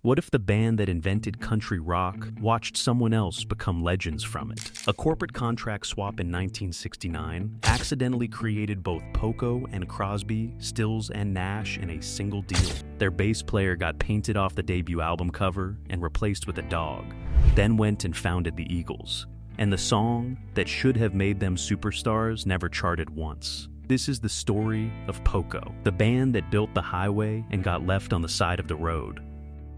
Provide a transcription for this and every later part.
What if the band that invented country rock watched someone else become legends from it? A corporate contract swap in 1969 accidentally created both Poco and Crosby, Stills and Nash in a single deal. Their bass player got painted off the debut album cover and replaced with a dog, then went and founded the Eagles. And the song that should have made them superstars never charted once. This is the story of Poco, the band that built the highway and got left on the side of the road.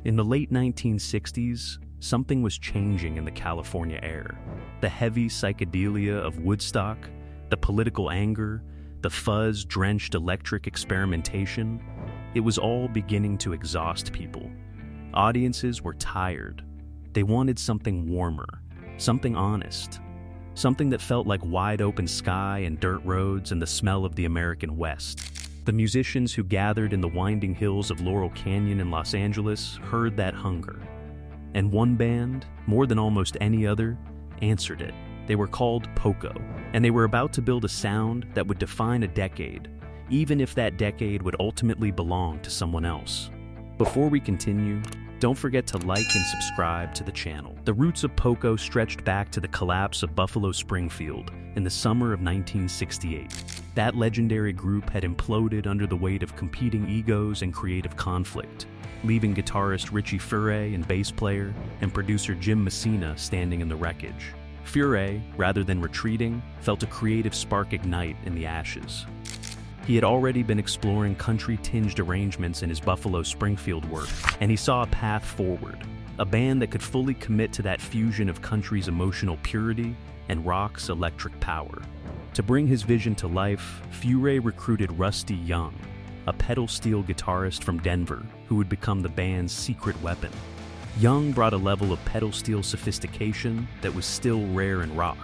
In the late 1960s, something was changing in the California air. The heavy psychedelia of Woodstock, the political anger, the fuzz-drenched electric experimentation, it was all beginning to exhaust people. Audiences were tired. They wanted something warmer, something honest, something that felt like wide-open sky and dirt roads and the smell of the American West. The musicians who gathered in the winding hills of Laurel Canyon in Los Angeles heard that hunger. And one band, more than almost any other, answered it. They were called Poco, and they were about to build a sound that would define a decade, even if that decade would ultimately belong to someone else. Before we continue, don't forget to like and subscribe to the channel. The roots of Poco stretched back to the collapse of Buffalo Springfield in the summer of 1968. That legendary group had imploded under the weight of competing egos and creative conflict, leaving guitarist Richie Furay and bass player and producer Jim Messina standing in the wreckage. Furay, rather than retreating, felt a creative spark ignite in the ashes. He had already been exploring country-tinged arrangements in his Buffalo Springfield work, and he saw a path forward, a band that could fully commit to that fusion of country's emotional purity and rock's electric power. To bring his vision to life, Furay recruited Rusty Young, a pedal steel guitarist from Denver who would become the band's secret weapon. Young brought a level of pedal steel sophistication that was still rare in rock.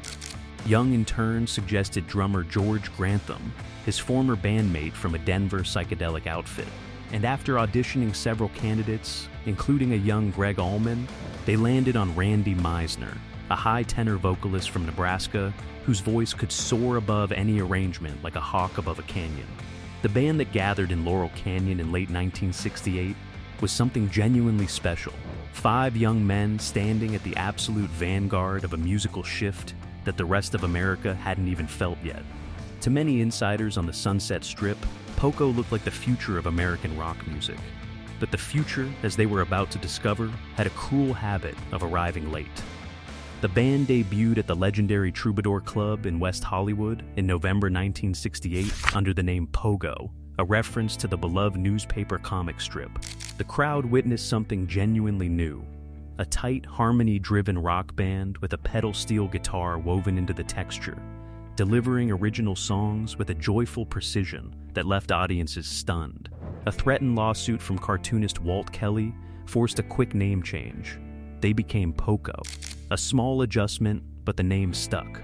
Young in turn suggested drummer George Grantham, his former bandmate from a Denver psychedelic outfit. And after auditioning several candidates, including a young Greg Allman, they landed on Randy Meisner, a high tenor vocalist from Nebraska whose voice could soar above any arrangement like a hawk above a canyon. The band that gathered in Laurel Canyon in late 1968 was something genuinely special. 5 young men standing at the absolute vanguard of a musical shift that the rest of America hadn't even felt yet. To many insiders on the Sunset Strip, Poco looked like the future of American rock music. But the future, as they were about to discover, had a cruel habit of arriving late. The band debuted at the legendary Troubadour Club in West Hollywood in November 1968 under the name Pogo, a reference to the beloved newspaper comic strip. The crowd witnessed something genuinely new. A tight, harmony-driven rock band with a pedal steel guitar woven into the texture, delivering original songs with a joyful precision that left audiences stunned. A threatened lawsuit from cartoonist Walt Kelly forced a quick name change. They became Poco. A small adjustment, but the name stuck.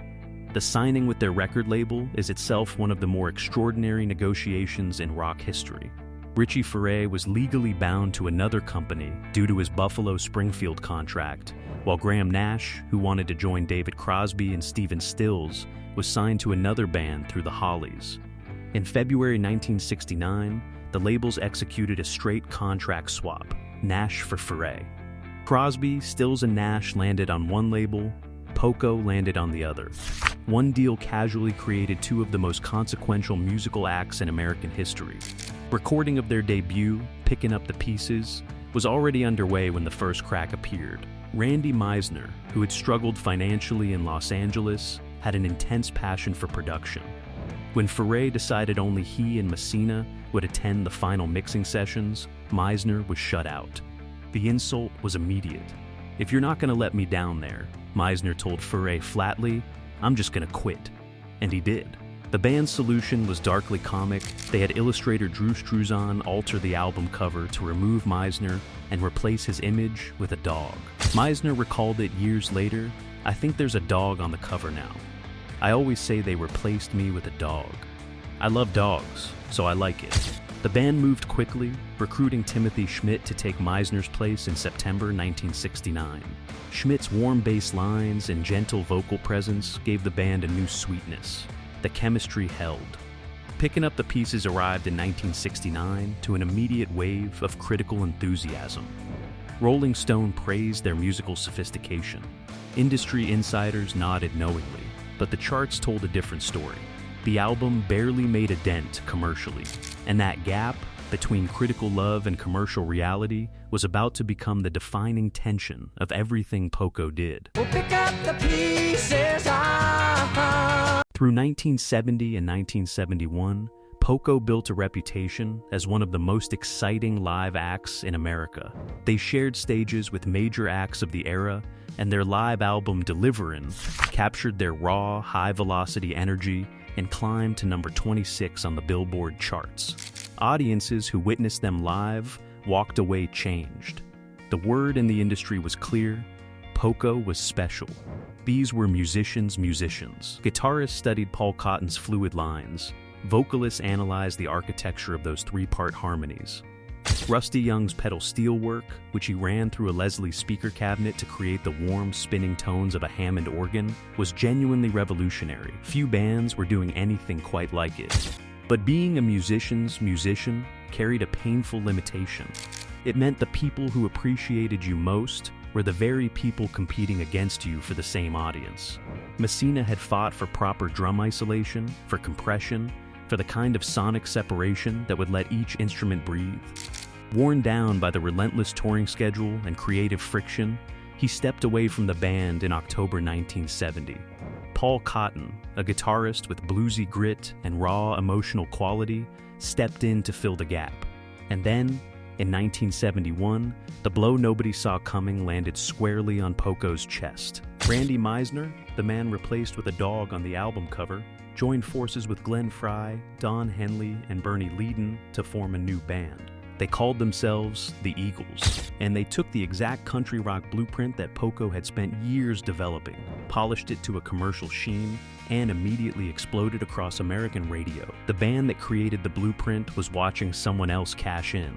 The signing with their record label is itself one of the more extraordinary negotiations in rock history. Richie Furay was legally bound to another company due to his Buffalo Springfield contract, while Graham Nash, who wanted to join David Crosby and Stephen Stills, was signed to another band through the Hollies. In February 1969, the labels executed a straight contract swap, Nash for Furay. Crosby, Stills, and Nash landed on one label, Poco landed on the other. One deal casually created 2 of the most consequential musical acts in American history. Recording of their debut, Picking Up the Pieces, was already underway when the first crack appeared. Randy Meisner, who had struggled financially in Los Angeles, had an intense passion for production. When Furay decided only he and Messina would attend the final mixing sessions, Meisner was shut out. The insult was immediate. "If you're not going to let me down there," Meisner told Furay flatly, "I'm just going to quit." And he did. The band's solution was darkly comic. They had illustrator Drew Struzan alter the album cover to remove Meisner and replace his image with a dog. Meisner recalled it years later, "I think there's a dog on the cover now. I always say they replaced me with a dog. I love dogs, so I like it." The band moved quickly, recruiting Timothy Schmidt to take Meisner's place in September 1969. Schmidt's warm bass lines and gentle vocal presence gave the band a new sweetness. The chemistry held. Picking Up the Pieces arrived in 1969 to an immediate wave of critical enthusiasm. Rolling Stone praised their musical sophistication. Industry insiders nodded knowingly, but the charts told a different story. The album barely made a dent commercially, and that gap between critical love and commercial reality was about to become the defining tension of everything Poco did. We'll pick up the pieces. Through 1970 and 1971, Poco built a reputation as one of the most exciting live acts in America. They shared stages with major acts of the era, and their live album Deliverin' captured their raw, high-velocity energy and climbed to number 26 on the Billboard charts. Audiences who witnessed them live walked away changed. The word in the industry was clear: Poco was special. These were musicians. Guitarists studied Paul Cotton's fluid lines. Vocalists analyzed the architecture of those three-part harmonies. Rusty Young's pedal steel work, which he ran through a Leslie speaker cabinet to create the warm, spinning tones of a Hammond organ, was genuinely revolutionary. Few bands were doing anything quite like it. But being a musician's musician carried a painful limitation. It meant the people who appreciated you most were the very people competing against you for the same audience. Messina had fought for proper drum isolation, for compression, for the kind of sonic separation that would let each instrument breathe. Worn down by the relentless touring schedule and creative friction, he stepped away from the band in October 1970. Paul Cotton, a guitarist with bluesy grit and raw emotional quality, stepped in to fill the gap. And then, in 1971, the blow nobody saw coming landed squarely on Poco's chest. Randy Meisner, the man replaced with a dog on the album cover, joined forces with Glenn Frey, Don Henley, and Bernie Leadon to form a new band. They called themselves the Eagles, and they took the exact country rock blueprint that Poco had spent years developing, polished it to a commercial sheen, and immediately exploded across American radio. The band that created the blueprint was watching someone else cash in.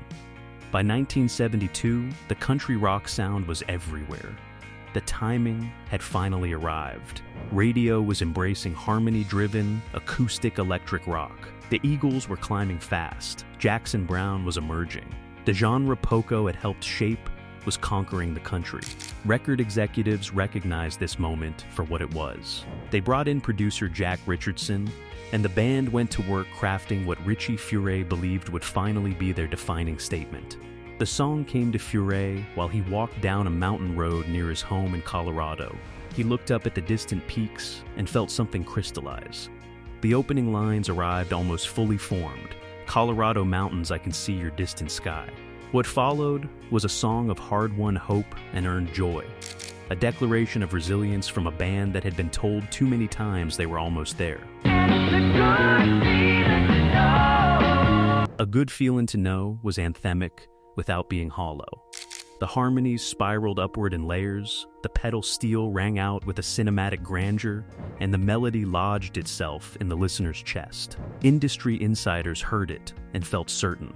By 1972, the country rock sound was everywhere. The timing had finally arrived. Radio was embracing harmony-driven, acoustic electric rock. The Eagles were climbing fast. Jackson Browne was emerging. The genre Poco had helped shape was conquering the country. Record executives recognized this moment for what it was. They brought in producer Jack Richardson, and the band went to work crafting what Richie Furay believed would finally be their defining statement. The song came to Furay while he walked down a mountain road near his home in Colorado. He looked up at the distant peaks and felt something crystallize. The opening lines arrived almost fully formed. Colorado mountains, I can see your distant sky. What followed was a song of hard-won hope and earned joy. A declaration of resilience from a band that had been told too many times they were almost there. A Good Feelin' to Know was anthemic without being hollow. The harmonies spiraled upward in layers, the pedal steel rang out with a cinematic grandeur, and the melody lodged itself in the listener's chest. Industry insiders heard it and felt certain.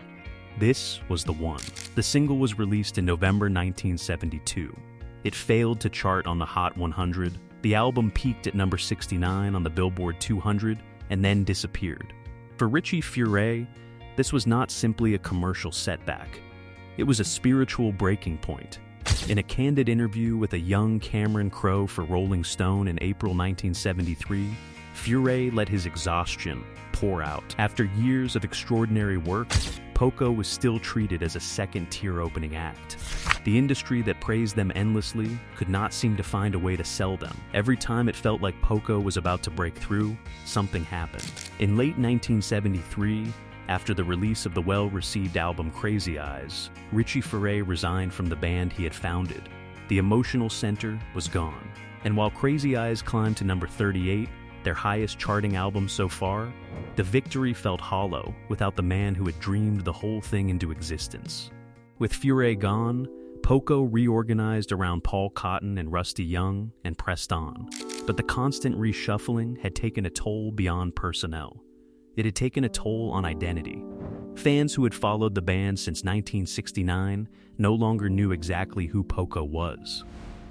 This was the one. The single was released in November 1972. It failed to chart on the Hot 100. The album peaked at number 69 on the Billboard 200 and then disappeared. For Richie Furay, this was not simply a commercial setback. It was a spiritual breaking point. In a candid interview with a young Cameron Crowe for Rolling Stone in April 1973, Furay let his exhaustion pour out. After years of extraordinary work, Poco was still treated as a second-tier opening act. The industry that praised them endlessly could not seem to find a way to sell them. Every time it felt like Poco was about to break through, something happened. In late 1973, after the release of the well-received album Crazy Eyes, Richie Furay resigned from the band he had founded. The emotional center was gone. And while Crazy Eyes climbed to number 38, their highest charting album so far, the victory felt hollow without the man who had dreamed the whole thing into existence. With Furay gone, Poco reorganized around Paul Cotton and Rusty Young and pressed on. But the constant reshuffling had taken a toll beyond personnel. It had taken a toll on identity. Fans who had followed the band since 1969 no longer knew exactly who Poco was.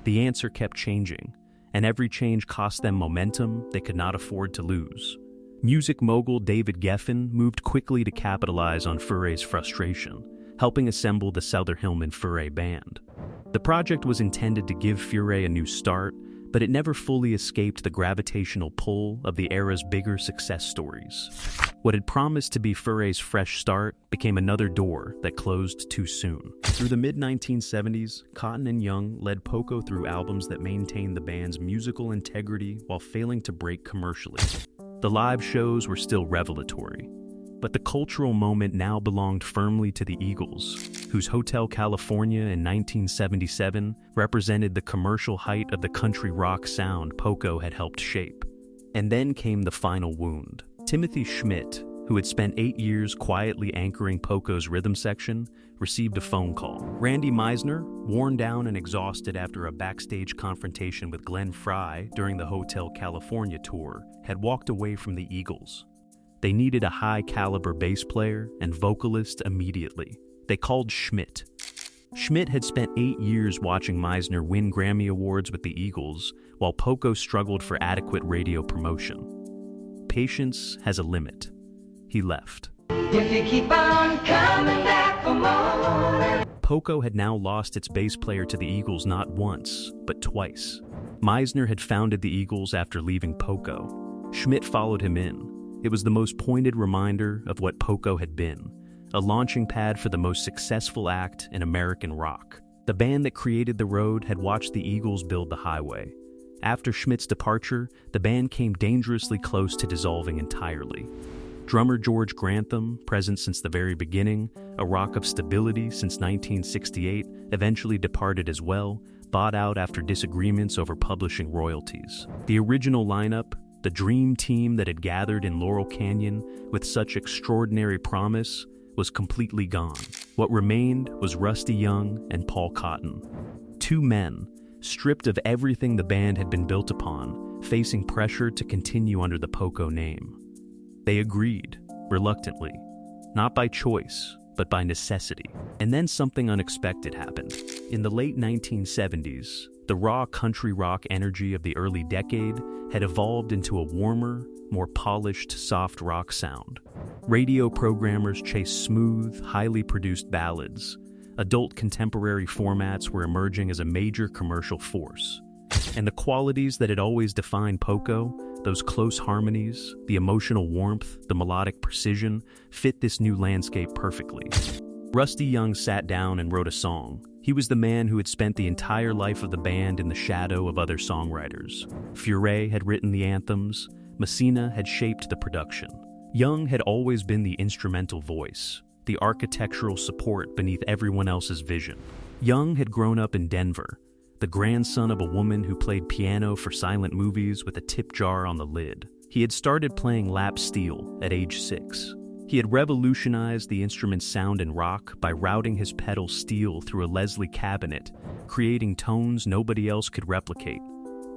The answer kept changing, and every change cost them momentum they could not afford to lose. Music mogul David Geffen moved quickly to capitalize on Furay's frustration, helping assemble the Souther Hillman Furay Band. The project was intended to give Furay a new start, but it never fully escaped the gravitational pull of the era's bigger success stories. What had promised to be Furay's fresh start became another door that closed too soon. Through the mid-1970s, Cotton and Young led Poco through albums that maintained the band's musical integrity while failing to break commercially. The live shows were still revelatory, but the cultural moment now belonged firmly to the Eagles, whose Hotel California in 1977 represented the commercial height of the country rock sound Poco had helped shape. And then came the final wound. Timothy Schmidt, who had spent 8 years quietly anchoring Poco's rhythm section, received a phone call. Randy Meisner, worn down and exhausted after a backstage confrontation with Glenn Frey during the Hotel California tour, had walked away from the Eagles. They needed a high-caliber bass player and vocalist immediately. They called Schmidt. Schmidt had spent 8 years watching Meisner win Grammy Awards with the Eagles, while Poco struggled for adequate radio promotion. Patience has a limit. He left. If you keep on coming back for more. Poco had now lost its bass player to the Eagles not once, but twice. Meisner had founded the Eagles after leaving Poco. Schmidt followed him in. It was the most pointed reminder of what Poco had been, a launching pad for the most successful act in American rock. The band that created the road had watched the Eagles build the highway. After Schmidt's departure, the band came dangerously close to dissolving entirely. Drummer George Grantham, present since the very beginning, a rock of stability since 1968, eventually departed as well, bought out after disagreements over publishing royalties. The original lineup, the dream team that had gathered in Laurel Canyon with such extraordinary promise, was completely gone. What remained was Rusty Young and Paul Cotton. Two men, stripped of everything the band had been built upon, facing pressure to continue under the Poco name. They agreed, reluctantly, not by choice, but by necessity. And then something unexpected happened. In the late 1970s, the raw country rock energy of the early decade had evolved into a warmer, more polished, soft rock sound. Radio programmers chased smooth, highly produced ballads. Adult contemporary formats were emerging as a major commercial force. And the qualities that had always defined Poco, those close harmonies, the emotional warmth, the melodic precision, fit this new landscape perfectly. Rusty Young sat down and wrote a song. He was the man who had spent the entire life of the band in the shadow of other songwriters. Furay had written the anthems. Messina had shaped the production. Young had always been the instrumental voice, the architectural support beneath everyone else's vision. Young had grown up in Denver, the grandson of a woman who played piano for silent movies with a tip jar on the lid. He had started playing lap steel at age 6. He had revolutionized the instrument's sound in rock by routing his pedal steel through a Leslie cabinet, creating tones nobody else could replicate.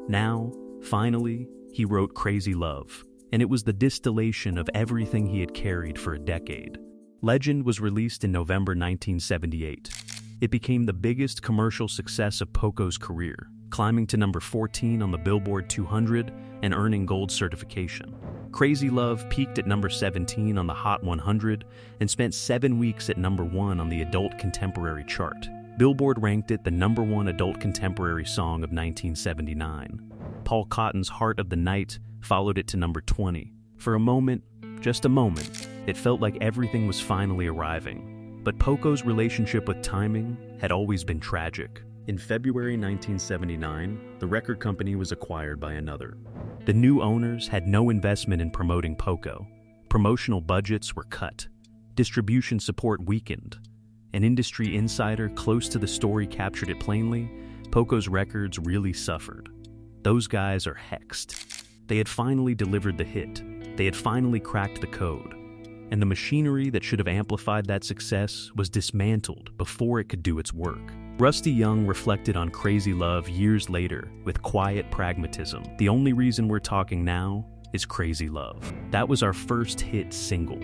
Now, finally, he wrote Crazy Love, and it was the distillation of everything he had carried for a decade. Legend was released in November 1978. It became the biggest commercial success of Poco's career, climbing to number 14 on the Billboard 200 and earning gold certification. Crazy Love peaked at number 17 on the Hot 100 and spent 7 weeks at number 1 on the Adult Contemporary chart. Billboard ranked it the number 1 adult contemporary song of 1979. Paul Cotton's Heart of the Night followed it to number 20. For a moment, just a moment, it felt like everything was finally arriving. But Poco's relationship with timing had always been tragic. In February 1979, the record company was acquired by another. The new owners had no investment in promoting Poco. Promotional budgets were cut. Distribution support weakened. An industry insider close to the story captured it plainly: Poco's records really suffered. Those guys are hexed. They had finally delivered the hit. They had finally cracked the code. And the machinery that should have amplified that success was dismantled before it could do its work. Rusty Young reflected on Crazy Love years later with quiet pragmatism. The only reason we're talking now is Crazy Love. That was our first hit single.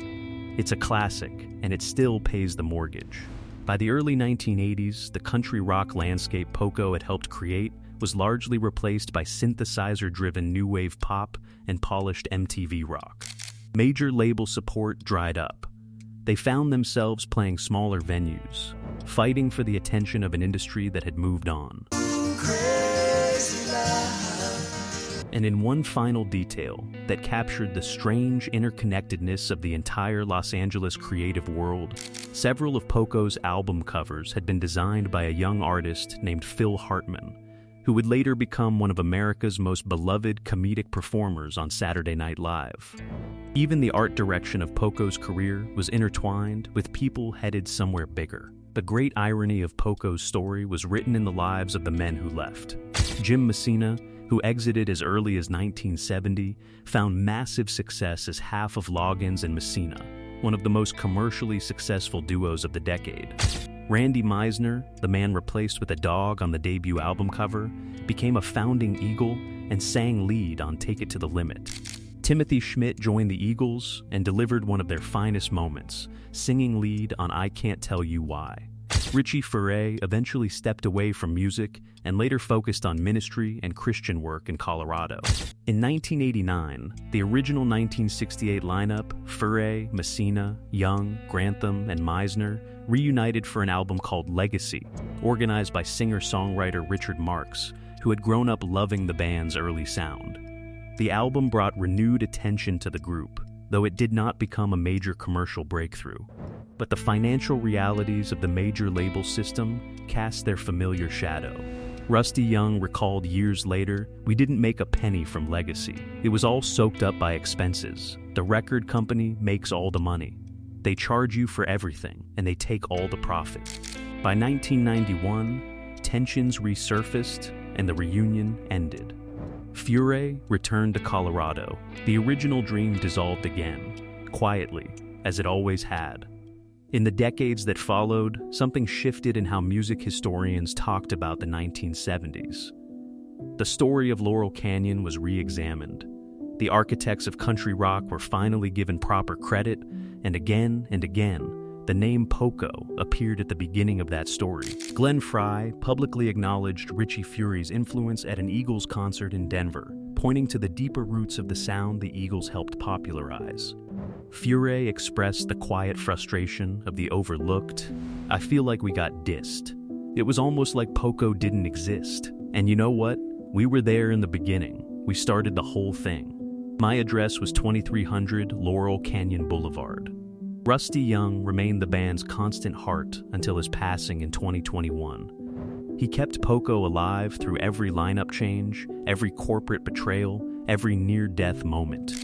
It's a classic, and it still pays the mortgage. By the early 1980s, the country rock landscape Poco had helped create was largely replaced by synthesizer-driven new wave pop and polished MTV rock. Major label support dried up. They found themselves playing smaller venues. fighting for the attention of an industry that had moved on. And in one final detail that captured the strange interconnectedness of the entire Los Angeles creative world, several of Poco's album covers had been designed by a young artist named Phil Hartman, who would later become one of America's most beloved comedic performers on Saturday Night Live. Even the art direction of Poco's career was intertwined with people headed somewhere bigger. The great irony of Poco's story was written in the lives of the men who left. Jim Messina, who exited as early as 1970, found massive success as half of Loggins and Messina, one of the most commercially successful duos of the decade. Randy Meisner, the man replaced with a dog on the debut album cover, became a founding Eagle and sang lead on Take It to the Limit. Timothy Schmidt joined the Eagles and delivered one of their finest moments, singing lead on I Can't Tell You Why. Richie Furay eventually stepped away from music and later focused on ministry and Christian work in Colorado. In 1989, the original 1968 lineup, Furay, Messina, Young, Grantham, and Meisner, reunited for an album called Legacy, organized by singer-songwriter Richard Marx, who had grown up loving the band's early sound. The album brought renewed attention to the group, though it did not become a major commercial breakthrough. But the financial realities of the major label system cast their familiar shadow. Rusty Young recalled years later, "We didn't make a penny from Legacy. It was all soaked up by expenses. The record company makes all the money. They charge you for everything, and they take all the profit." By 1991, tensions resurfaced, and the reunion ended. Furay returned to Colorado. The original dream dissolved again, quietly, as it always had. In the decades that followed, something shifted in how music historians talked about the 1970s. The story of Laurel Canyon was re-examined. The architects of country rock were finally given proper credit, and again, the name Poco appeared at the beginning of that story. Glenn Frey publicly acknowledged Richie Fury's influence at an Eagles concert in Denver, pointing to the deeper roots of the sound the Eagles helped popularize. Furay expressed the quiet frustration of the overlooked, "I feel like we got dissed. It was almost like Poco didn't exist. And you know what? We were there in the beginning. We started the whole thing. My address was 2300 Laurel Canyon Boulevard." Rusty Young remained the band's constant heart until his passing in 2021. He kept Poco alive through every lineup change, every corporate betrayal, every near-death moment.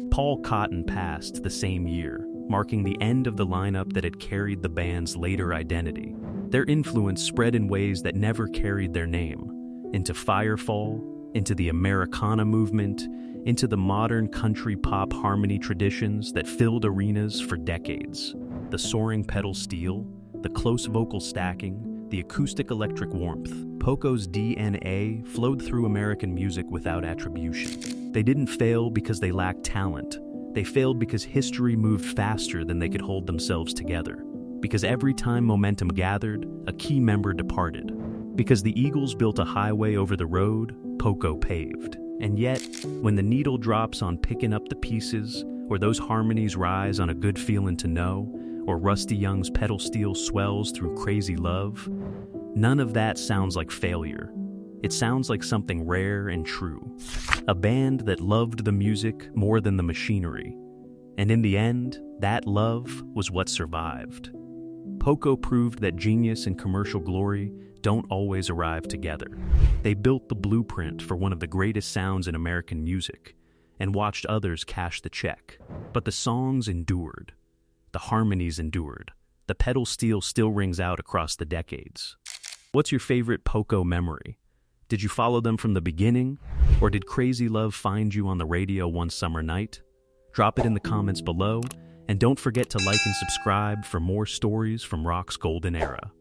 Paul Cotton passed the same year, marking the end of the lineup that had carried the band's later identity. Their influence spread in ways that never carried their name, into Firefall, into the Americana movement, into the modern country pop harmony traditions that filled arenas for decades. The soaring pedal steel, the close vocal stacking, the acoustic electric warmth. Poco's DNA flowed through American music without attribution. They didn't fail because they lacked talent. They failed because history moved faster than they could hold themselves together. Because every time momentum gathered, a key member departed. Because the Eagles built a highway over the road, Poco paved. And yet, when the needle drops on picking up the pieces, or those harmonies rise on a good feelin' to know, or Rusty Young's pedal steel swells through Crazy Love, none of that sounds like failure. It sounds like something rare and true. A band that loved the music more than the machinery. And in the end, that love was what survived. Poco proved that genius and commercial glory don't always arrive together. They built the blueprint for one of the greatest sounds in American music and watched others cash the check. But the songs endured. The harmonies endured. The pedal steel still rings out across the decades. What's your favorite Poco memory? Did you follow them from the beginning? Or did Crazy Love find you on the radio one summer night? Drop it in the comments below, and don't forget to like and subscribe for more stories from rock's golden era.